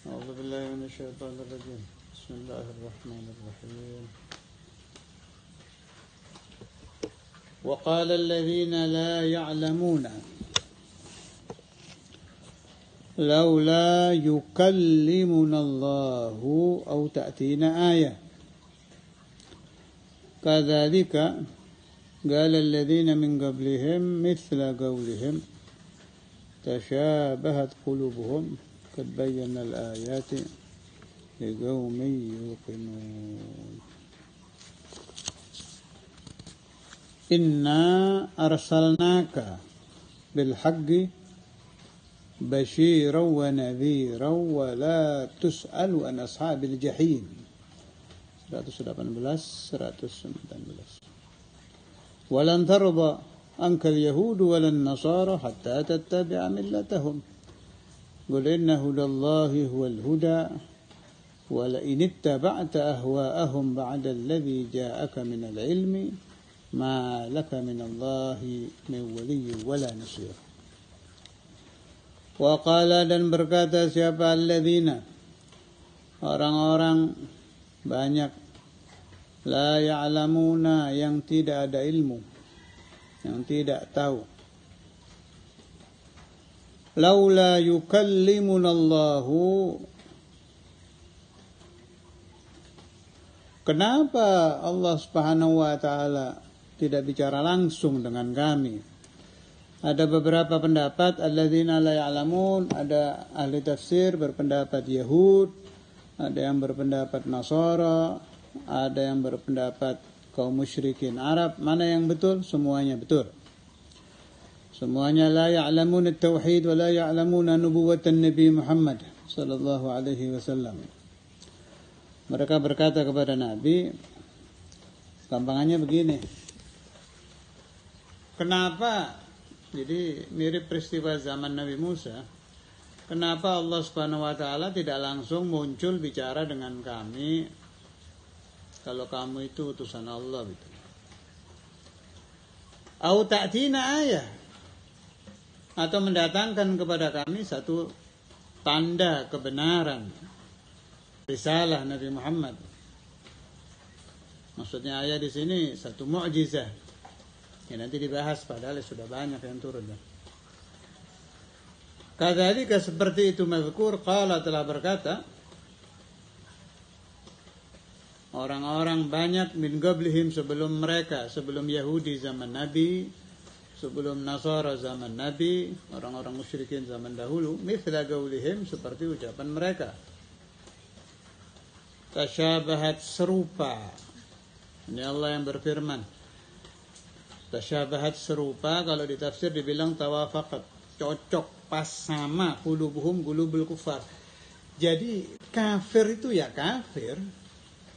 أعوذ بالله من الشيطان الرجيم. بسم الله الرحمن الرحيم. وقال الذين لا يعلمون لولا يكلمنا الله أو تأتينا آية كذلك قال الذين من قبلهم مثل قولهم تشابهت قلوبهم قد بينا الآيات لقوم يوقنون إنا أرسلناك بالحق بشيرا ونذيرا ولا تسأل عن أصحاب الجحيم 118 119 ولن ترضى عنك اليهود ولا النصارى حتى تتبع ملتهم قل إن هدى الله هو الهدى ولئن اتبعت أهواءهم بعد الذي جاءك من العلم ما لك من الله من ولي ولا نصير. Waqala dan berkata siapa alladzina orang-orang banyak la ya'lamuna yang tidak ada ilmu, yang tidak tahu. Laula yukallimunallahu, kenapa Allah Subhanahu wa taala tidak bicara langsung dengan kami? Ada beberapa pendapat alladzina la ya'lamun, ada ahli tafsir berpendapat Yahud, ada yang berpendapat Nasara, ada yang berpendapat kaum musyrikin Arab. Mana yang betul? Semuanya betul. Semuanya la ya'lamun at-tauhid wa la ya'lamun nubuwwatan Nabi Muhammad sallallahu alaihi wasallam. Mereka berkata kepada Nabi, gampangannya begini. Kenapa? Jadi mirip peristiwa zaman Nabi Musa. Kenapa Allah Subhanahu wa taala tidak langsung muncul bicara dengan kami kalau kamu itu utusan Allah gitu. Au ta'tina ayah, atau mendatangkan kepada kami satu tanda kebenaran risalah Nabi Muhammad. Maksudnya ayat di sini satu mukjizat. Ya nanti dibahas padahal sudah banyak yang turun. Kadzalika seperti itu mazkur qala telah berkata orang-orang banyak min qablihim sebelum mereka, sebelum Yahudi zaman Nabi, sebelum Nasara zaman Nabi, orang-orang musyrikin zaman dahulu, mithla qaulihim seperti ucapan mereka. Tasyabahat serupa. Ini Allah yang berfirman. Tasyabahat serupa, kalau ditafsir dibilang tawafaqat, cocok pas sama qulubuhum qulubul kufar. Jadi kafir itu ya kafir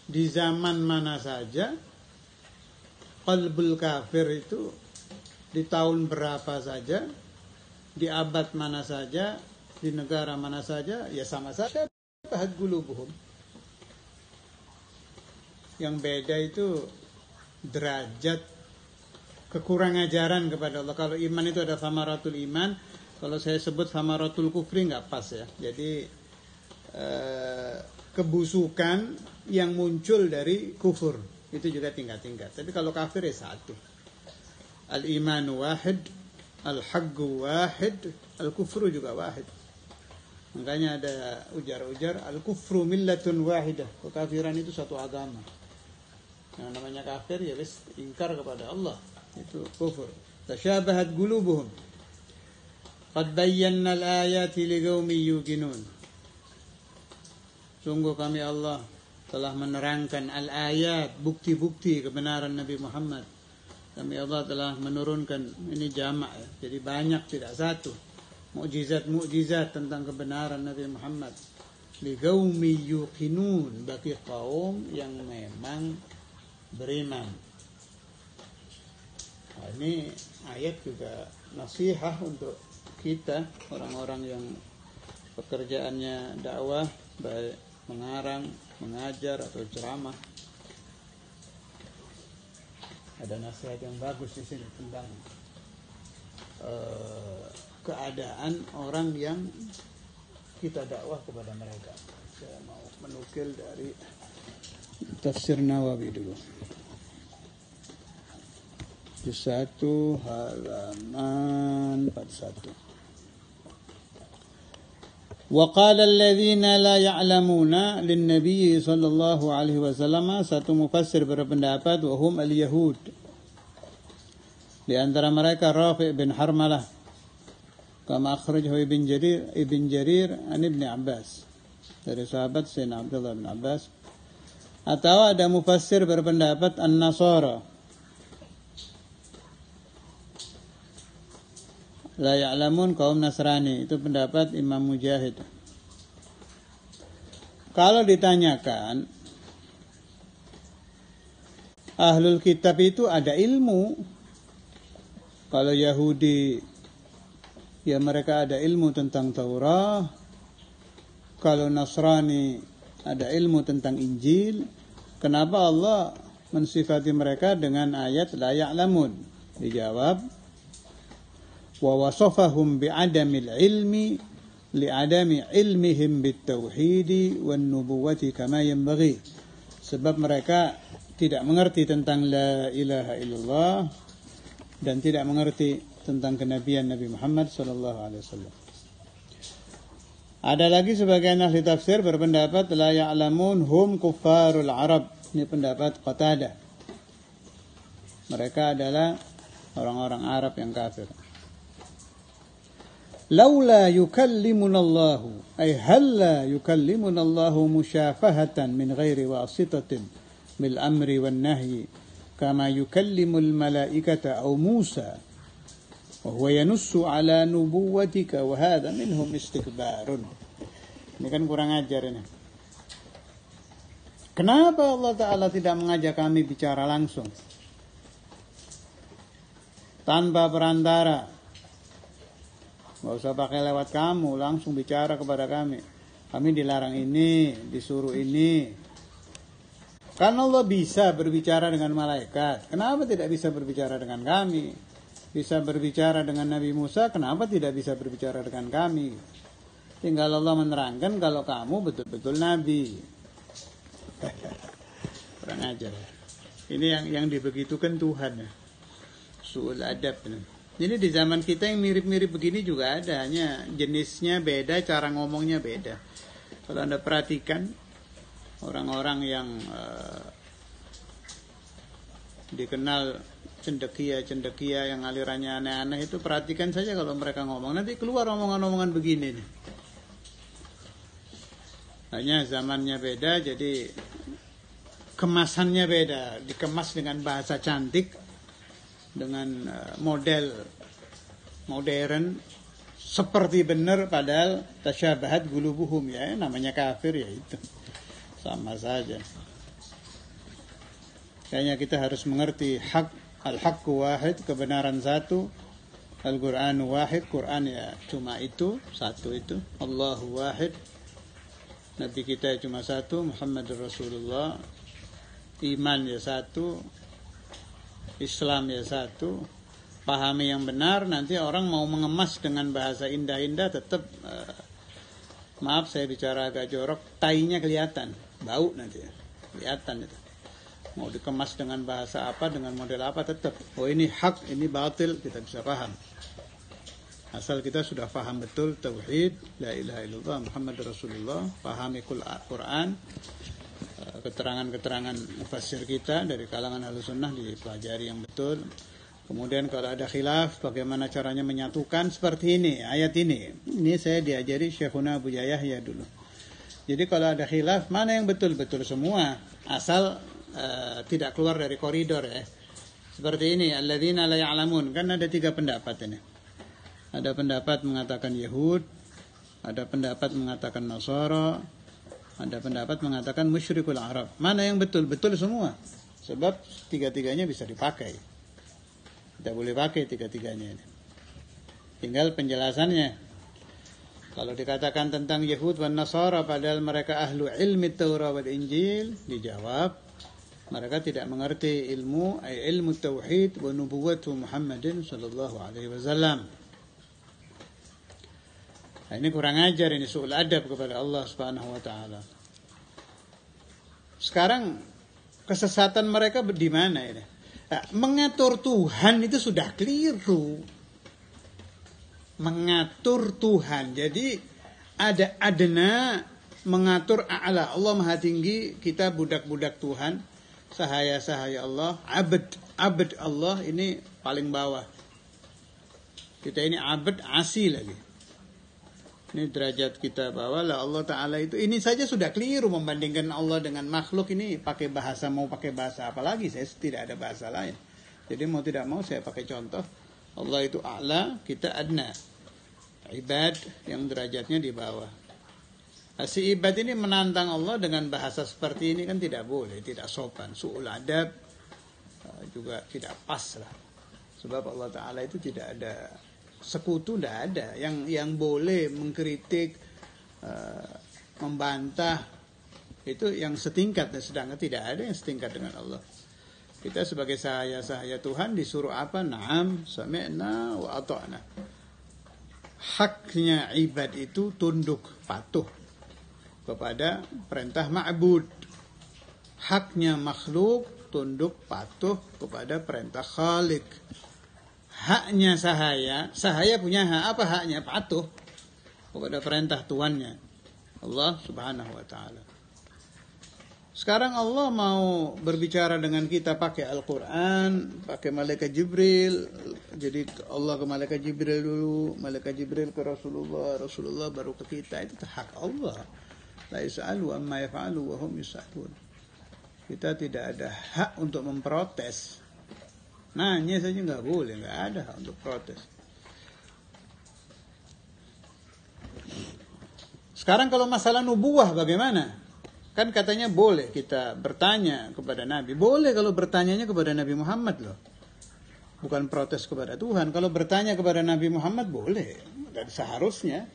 di zaman mana saja, qalbul kafir itu di tahun berapa saja, di abad mana saja, di negara mana saja, ya sama saja bahat qulubuhum. Yang beda itu derajat kekurangan ajaran kepada Allah. Kalau iman itu ada samaratul iman, kalau saya sebut samaratul kufri nggak pas ya. Jadi kebusukan yang muncul dari kufur itu juga tingkat-tingkat. Tapi kalau kafir ya satu. Al-imanu wahid, al-haqqu wahid, al-kufru juga wahid. Makanya ada ujar-ujar al-kufru millatun wahidah. Kekafiran itu satu agama. Yang namanya kafir ya wis ingkar kepada Allah. Itu kufur. Tasyabahat qulubuhum. Qad bayyana al-ayati liqaumin yuqinun. Sungguh kami Allah telah menerangkan al-ayat, bukti-bukti kebenaran Nabi Muhammad. Kami Allah telah menurunkan, ini jamak ya, jadi banyak tidak satu. Mukjizat-mukjizat tentang kebenaran Nabi Muhammad. Liqaumin yuqinun, bagi kaum yang memang beriman. Nah, ini ayat juga nasihat untuk kita, orang-orang yang pekerjaannya dakwah, baik mengarang, mengajar atau ceramah. Ada nasihat yang bagus di sini tentang keadaan orang yang kita dakwah kepada mereka. Saya mau menukil dari tafsir Nawawi dulu. Juz 1 halaman 41. وقال الذين لا يعلمون للنبي صلى الله عليه وسلم, satu mufassir berpendapat wahum al-Yahud. Di antara mereka Rafi' bin Harmalah, kama akhrajahu Ibn Jarir an Ibn Abbas, dari sahabat Sayyidina Abdullah bin Abbas. Atau ada mufassir berpendapat an-Nasara, la ya'lamun, kaum Nasrani. Itu pendapat Imam Mujahid. Kalau ditanyakan, ahlul kitab itu ada ilmu. Kalau Yahudi, ya mereka ada ilmu tentang Taurat. Kalau Nasrani ada ilmu tentang Injil. Kenapa Allah mensifati mereka dengan ayat la ya'lamun? Dijawab, wa wasafahum bi'adamil ilmi li'adami ilmihim bitauhidi wan nubuwati kama yanbaghi. Sebab mereka tidak mengerti tentang la ilaha illallah dan tidak mengerti tentang kenabian Nabi Muhammad sallallahu alaihi wasallam. Ada lagi sebagian ahli tafsir berpendapat la ya'lamun hum kuffarul Arab. Ini pendapat Qatadah. Mereka adalah orang-orang Arab yang kafir. Laula yukallimunallahu ay halla yukallimunallahu musyafahatan min ghairi wasitatin bil amri wan nahyi kama yukallimul malaikata aw Musa wa huwa yanussu ala nubuwwatika wa hadha minhum istikbarun. Ini kan kurang ajar ini. Kenapa Allah Ta'ala tidak mengajak kami bicara langsung tanpa perantara? Nggak usah pakai lewat kamu, langsung bicara kepada kami. Kami dilarang ini, disuruh ini. Karena Allah bisa berbicara dengan malaikat, kenapa tidak bisa berbicara dengan kami? Bisa berbicara dengan Nabi Musa, kenapa tidak bisa berbicara dengan kami? Tinggal Allah menerangkan kalau kamu betul-betul Nabi. Kurang ajar. Ini yang dibegitukan Tuhan. Su'ul adab. Jadi di zaman kita yang mirip-mirip begini juga ada, hanya jenisnya beda, cara ngomongnya beda. Kalau Anda perhatikan orang-orang yang dikenal cendekia yang alirannya aneh-aneh itu, perhatikan saja kalau mereka ngomong, nanti keluar omongan-omongan begini nih. Hanya zamannya beda, jadi kemasannya beda, dikemas dengan bahasa cantik, dengan model modern seperti benar, padahal tasyabahat gulubuhum, ya namanya kafir, ya itu sama saja. Kayaknya kita harus mengerti al-haqqu wahid, kebenaran satu, Al-Qur'anu wahid, Quran ya cuma itu, satu itu, Allahu wahid, Nabi kita cuma satu, Muhammadur Rasulullah, iman ya satu, Islam ya satu. Pahami yang benar. Nanti orang mau mengemas dengan bahasa indah-indah tetap maaf saya bicara agak jorok, tainya kelihatan, bau nanti ya, kelihatan itu. Mau dikemas dengan bahasa apa, dengan model apa, tetap oh ini hak, ini batil, kita bisa paham. Asal kita sudah paham betul tauhid, la ilaha illallah Muhammadur Rasulullah, pahami Quran, keterangan-keterangan mufassir kita dari kalangan Ahlussunnah dipelajari yang betul. Kemudian kalau ada khilaf, bagaimana caranya menyatukan, seperti ini, ayat ini. Ini saya diajari Syekhuna Abu Yahya dulu. Jadi kalau ada khilaf, mana yang betul-betul semua, asal tidak keluar dari koridor ya. Seperti ini, alladzina la ya'lamun, kan ada 3 pendapat ini. Ada pendapat mengatakan Yahud, ada pendapat mengatakan Nasara, ada pendapat mengatakan musyrikul Arab. Mana yang betul? Betul semua. Sebab 3-3-nya bisa dipakai. Kita boleh pakai 3-3-nya ini. Tinggal penjelasannya. Kalau dikatakan tentang Yahud dan Nasara padahal mereka ahlu ilmi Taurat wal Injil, dijawab mereka tidak mengerti ilmu tauhid wa nubuwwatu Muhammadin sallallahu alaihi wasallam. Nah, ini kurang ajar, ini su'ul adab kepada Allah Subhanahu wa taala. Sekarang kesesatan mereka di mana ini? Nah, mengatur Tuhan itu sudah keliru. Mengatur Tuhan. Jadi ada adna, mengatur a'la. Allah Maha Tinggi, kita budak-budak Tuhan. Sahaya-sahaya Allah, abd Allah ini paling bawah. Kita ini abd asi lagi. Ini derajat kita bawah lah. Allah Ta'ala itu ini saja sudah keliru membandingkan Allah dengan makhluk. Ini pakai bahasa, mau pakai bahasa apa lagi? Saya tidak ada bahasa lain. Jadi mau tidak mau saya pakai contoh. Allah itu a'la, kita adna. Ibad yang derajatnya di bawah. Nah, si ibad ini menantang Allah dengan bahasa seperti ini kan tidak boleh, tidak sopan. Su'ul adab juga tidak pas lah. Sebab Allah Ta'ala itu tidak ada sekutu, tidak ada yang boleh mengkritik, membantah itu yang setingkat, sedangkan tidak ada yang setingkat dengan Allah. Kita sebagai sahaya Tuhan disuruh apa? Na'am, sami'na wa ata'na. Haknya ibad itu tunduk, patuh kepada perintah ma'bud. Haknya makhluk tunduk, patuh kepada perintah khalik. Haknya sahaya punya hak. Apa haknya? Patuh kepada perintah Tuannya, Allah Subhanahu wa ta'ala. Sekarang Allah mau berbicara dengan kita pakai Al-Quran, pakai malaikat Jibril. Jadi Allah ke malaikat Jibril dulu, malaikat Jibril ke Rasulullah, Rasulullah baru ke kita. Itu hak Allah. La yus'alu amma yaf'alu wa hum yus'alun. Kita tidak ada hak untuk memprotes. Nanya saja nggak boleh, nggak ada hak untuk protes. Sekarang kalau masalah nubuwah bagaimana? Kan katanya boleh kita bertanya kepada Nabi. Boleh kalau bertanyanya kepada Nabi Muhammad loh. Bukan protes kepada Tuhan. Kalau bertanya kepada Nabi Muhammad boleh. Dan seharusnya.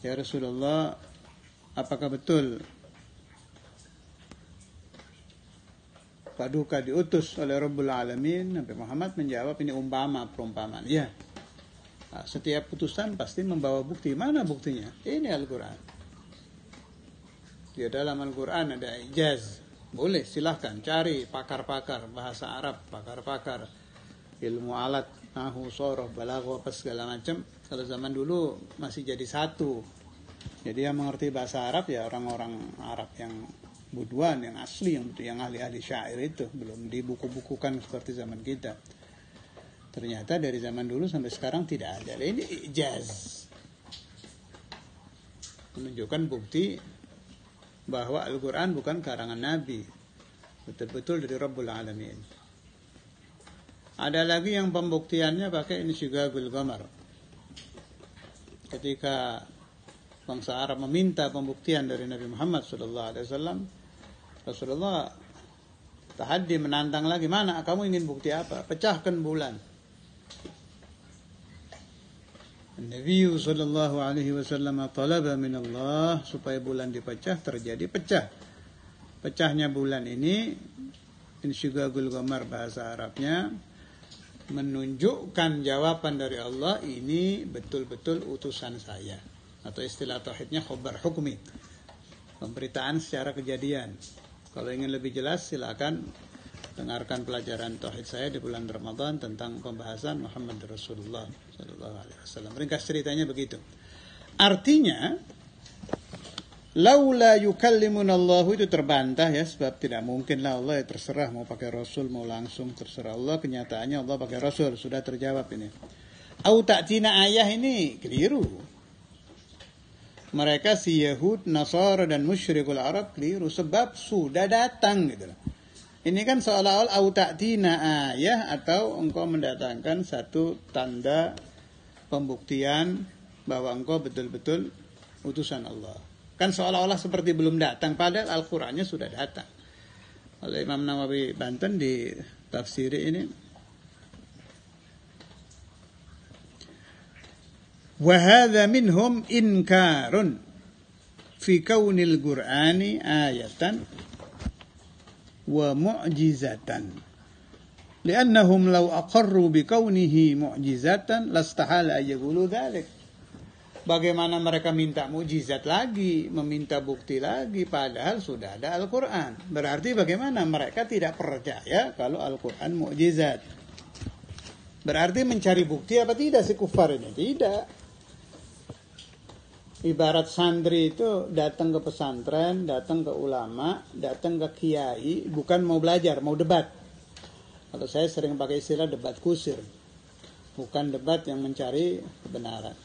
Ya Rasulullah, apakah betul Paduka diutus oleh Rabbul Alamin? Nabi Muhammad menjawab, ini perumpamaan. Ya. Nah, setiap putusan pasti membawa bukti. Mana buktinya? Ini Al-Quran. Di dalam Al-Quran ada ijaz. Boleh, silahkan cari pakar-pakar bahasa Arab, pakar-pakar ilmu alat, nahu, soroh, balaghah, apa segala macam. Kalau zaman dulu masih jadi satu. Jadi yang mengerti bahasa Arab ya orang-orang Arab yang buduan, yang asli, yang ahli-ahli syair itu. Belum dibuku-bukukan seperti zaman kita. Ternyata dari zaman dulu sampai sekarang tidak ada. Ini ijaz. Menunjukkan bukti bahwa Al-Quran bukan karangan Nabi. Betul-betul dari Rabbul Alamin. Ada lagi yang pembuktiannya pakai Insyigagul Qamar. Ketika bangsa Arab meminta pembuktian dari Nabi Muhammad SAW, Rasulullah tahaddi, menantang lagi, mana kamu ingin bukti apa? Pecahkan bulan. Nabi sallallahu alaihi wasallam talaba min Allah supaya bulan dipecah, terjadi pecah. Pecahnya bulan ini Insyigagul Qamar bahasa Arabnya menunjukkan jawaban dari Allah, ini betul-betul utusan saya. Atau istilah tauhidnya khobar hukmi, pemberitaan secara kejadian. Kalau ingin lebih jelas silakan dengarkan pelajaran tauhid saya di bulan Ramadan tentang pembahasan Muhammad Rasulullah sallallahu alaihi wasallam. Ringkas ceritanya begitu. Artinya laula yukallimunallahu itu terbantah ya, sebab tidak mungkin lah Allah ya, terserah mau pakai Rasul mau langsung, terserah Allah. Kenyataannya Allah pakai Rasul, sudah terjawab ini. Au ta'tina ayah ini keliru. Mereka si Yahud, Nasara dan musyrikul Arab keliru sebab sudah datang gitu. Ini kan seolah-olah au ta'tina ayah, atau engkau mendatangkan satu tanda pembuktian bahwa engkau betul-betul utusan Allah. Kan seolah-olah seperti belum datang, padahal Al-Qur'annya sudah datang. Oleh Imam Nawawi Banten di tafsir ini. وهذا منهم إنكار في كون القرآن آية ومعجزة Li'annahum law aqarru bikaunihi mu'jizatan lastahala ayyaqulu dzalik. Bagaimana mereka minta mukjizat lagi, meminta bukti lagi, padahal sudah ada Al-Quran. Berarti bagaimana mereka tidak percaya kalau Al-Quran mukjizat. Berarti mencari bukti apa tidak si kufar ini? Tidak. Ibarat santri itu datang ke pesantren, datang ke ulama, datang ke kiai, bukan mau belajar, mau debat. Kalau saya sering pakai istilah debat kusir. Bukan debat yang mencari kebenaran.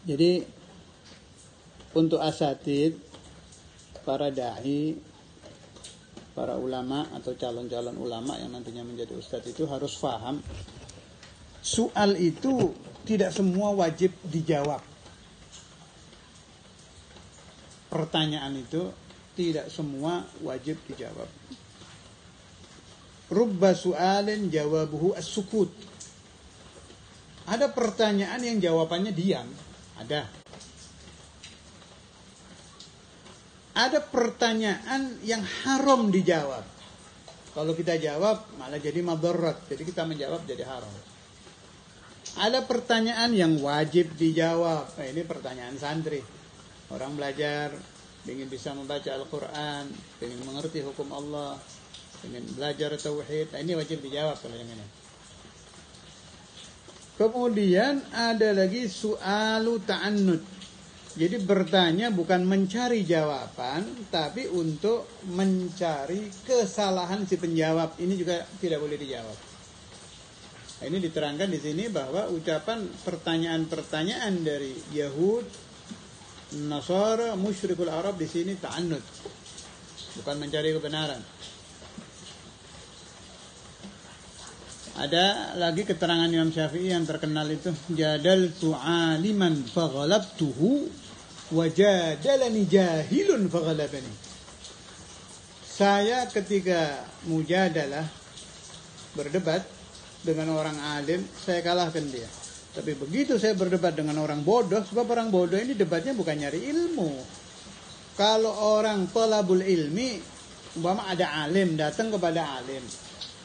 Jadi untuk asatid, para da'i, para ulama atau calon-calon ulama yang nantinya menjadi ustadz itu harus paham, soal itu tidak semua wajib dijawab. Pertanyaan itu tidak semua wajib dijawab. Rubba su'alin jawabuhu as-sukut. Ada pertanyaan yang jawabannya diam. Ada pertanyaan yang haram dijawab. Kalau kita jawab malah jadi madarat. Jadi kita menjawab jadi haram. Ada pertanyaan yang wajib dijawab. Nah, ini pertanyaan santri. Orang belajar, ingin bisa membaca Al-Quran, ingin mengerti hukum Allah, ingin belajar tauhid. Nah, ini wajib dijawab kalau yang ini. Kemudian ada lagi su'alu ta'annud. Jadi bertanya bukan mencari jawaban, tapi untuk mencari kesalahan si penjawab. Ini juga tidak boleh dijawab. Nah, ini diterangkan di sini bahwa ucapan pertanyaan-pertanyaan dari Yahud, Nasara, musyrikul Arab di sini ta'annud. Bukan mencari kebenaran. Ada lagi keterangan Imam Syafi'i yang terkenal itu, jadaltu aliman faghalabtuhu wa jadalani jahilun faghalabani. Saya ketika mujadalah berdebat dengan orang alim, saya kalahkan dia. Tapi begitu saya berdebat dengan orang bodoh, sebab orang bodoh ini debatnya bukan nyari ilmu. Kalau orang talabul ilmi, umpama ada alim datang kepada alim,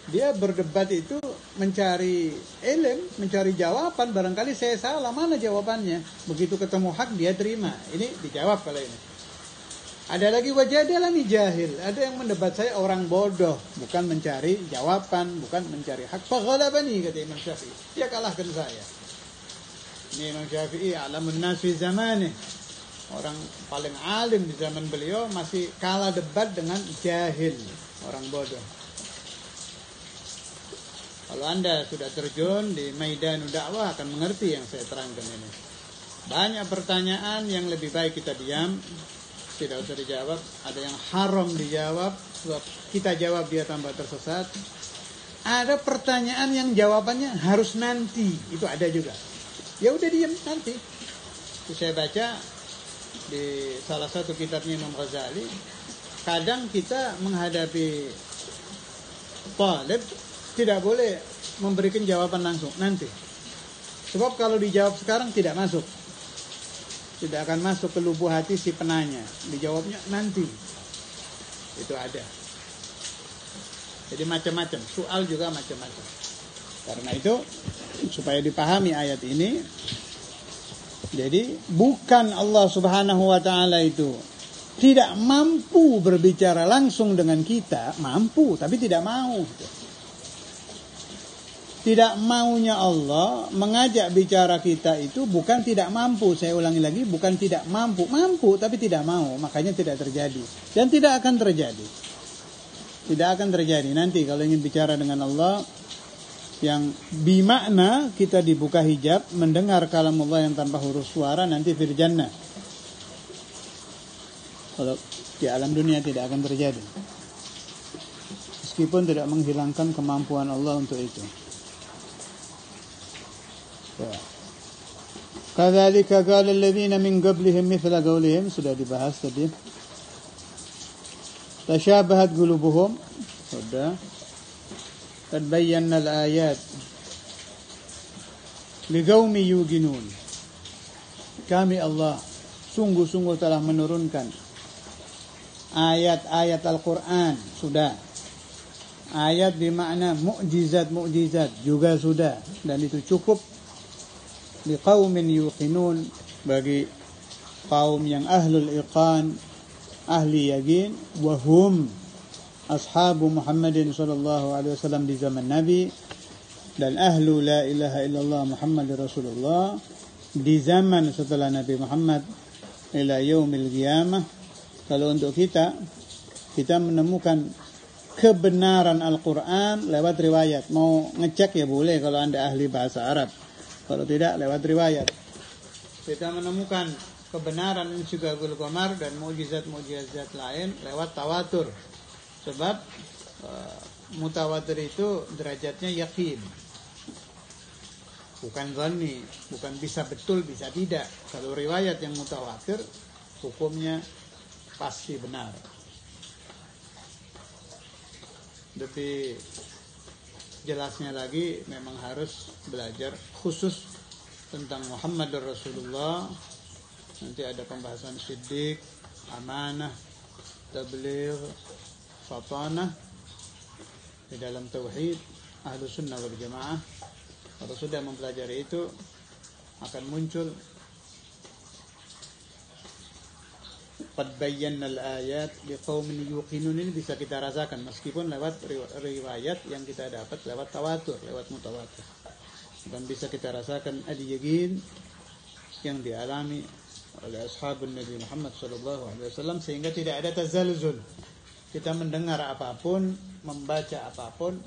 dia berdebat itu mencari ilmu, mencari jawaban. Barangkali saya salah, mana jawabannya? Begitu ketemu hak dia terima. Ini dijawab kalau ini. Ada lagi wajadalani jahil. Ada yang mendebat saya orang bodoh, bukan mencari jawaban, bukan mencari hak. Faghalabani kata Imam Syafi'i. Dia kalahkan saya. Ini Imam Syafi'i alamun nas fi zamanih. Orang paling alim di zaman beliau masih kalah debat dengan jahil, orang bodoh. Kalau Anda sudah terjun di maidan dakwah akan mengerti yang saya terangkan ini. Banyak pertanyaan yang lebih baik kita diam, tidak usah dijawab. Ada yang haram dijawab, sebab kita jawab dia tambah tersesat. Ada pertanyaan yang jawabannya harus nanti, itu ada juga. Ya udah diam nanti. Itu saya baca di salah satu kitabnya Imam Ghazali. Kadang kita menghadapi talib tidak boleh memberikan jawaban langsung nanti. Sebab kalau dijawab sekarang tidak masuk. Tidak akan masuk ke lubuk hati si penanya. Dijawabnya nanti. Itu ada. Jadi macam-macam. Soal juga macam-macam. Karena itu supaya dipahami ayat ini. Jadi bukan Allah Subhanahu wa ta'ala itu tidak mampu berbicara langsung dengan kita. Mampu tapi tidak mau. Tidak maunya Allah mengajak bicara kita itu bukan tidak mampu. Saya ulangi lagi, bukan tidak mampu. Mampu tapi tidak mau. Makanya tidak terjadi. Dan tidak akan terjadi. Tidak akan terjadi. Nanti kalau ingin bicara dengan Allah, yang bimakna kita dibuka hijab, mendengar kalam Allah yang tanpa huruf suara, nanti fil jannah. Kalau di alam dunia tidak akan terjadi. Meskipun tidak menghilangkan kemampuan Allah untuk itu. Kadzalika qala alladziina min qablihim mithla qaulihim, sudah dibahas tadi. Tashabahat qulubuhum, sudah. Qad bayyana al-ayat liqaumi yuqinun. Kami Allah sungguh-sungguh telah menurunkan ayat-ayat Al-Quran, sudah, ayat bermakna mukjizat juga sudah, dan itu cukup liqaumin yuqinun, bagi kaum yang ahlul iqan, ahli yakin, wahum ashabu Muhammadin sallallahu alaihi wasallam di zaman Nabi, dan ahlu la ilaha illallah Muhammadur Rasulullah di zaman setelah Nabi Muhammad ila yaumil qiyamah. Kalau untuk kita menemukan kebenaran Al-Quran lewat riwayat. Mau ngecek ya boleh kalau Anda ahli bahasa Arab, kalau tidak lewat riwayat. Kita menemukan kebenaran Insyikabul Qamar dan mukjizat-mukjizat lain lewat tawatur. Sebab mutawatir itu derajatnya yakin, bukan zanni, bukan bisa betul bisa tidak. Kalau riwayat yang mutawatir hukumnya pasti benar. Lebih jelasnya lagi memang harus belajar khusus tentang Muhammadur Rasulullah. Nanti ada pembahasan siddiq, amanah, tabligh, fatanah di dalam tauhid ahlu sunnah wal jamaah. Kalau sudah mempelajari itu akan muncul qad bayyana al-ayat liqaumin yuqinun, ini bisa kita rasakan meskipun lewat riwayat yang kita dapat lewat tawatur, lewat mutawatir. Dan bisa kita rasakan al-yaqin yang dialami oleh ashabun Nabi Muhammad sallallahu alaihi wasallam, sehingga tidak ada tazalzul. Kita mendengar apapun, membaca apapun,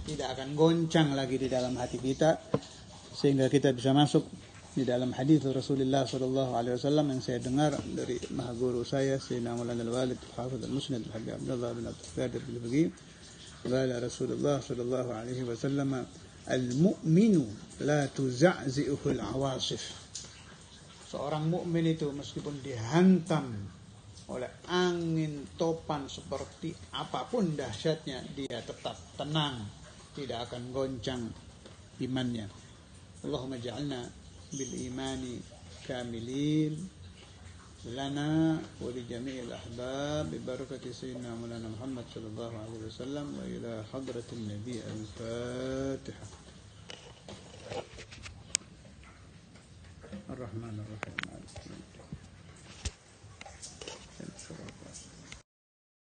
tidak akan goncang lagi di dalam hati kita, sehingga kita bisa masuk di dalam hadis Rasulullah sallallahu alaihi wasallam yang saya dengar dari maha guru saya Sayyidina Maulana Al-Walid Hafidh Al-Musnad Al-Habib Abdullah bin Abdul Qadir Al-Baqi, qala Rasulullah sallallahu alaihi wasallam, al-mu'minu la tuza'zi'uhu al-awasif. Seorang mukmin itu meskipun dihantam oleh angin topan seperti apapun dahsyatnya, dia tetap tenang, tidak akan goncang imannya. Allahumma ja'alna bil imani kamilin lana wa li jami'il ahbab bi barakati sayyidina Maulana Muhammad sallallahu alaihi wasallam wa ila hadratin nabi al-Fatihah. Ar-Rahman Ar-Rahim.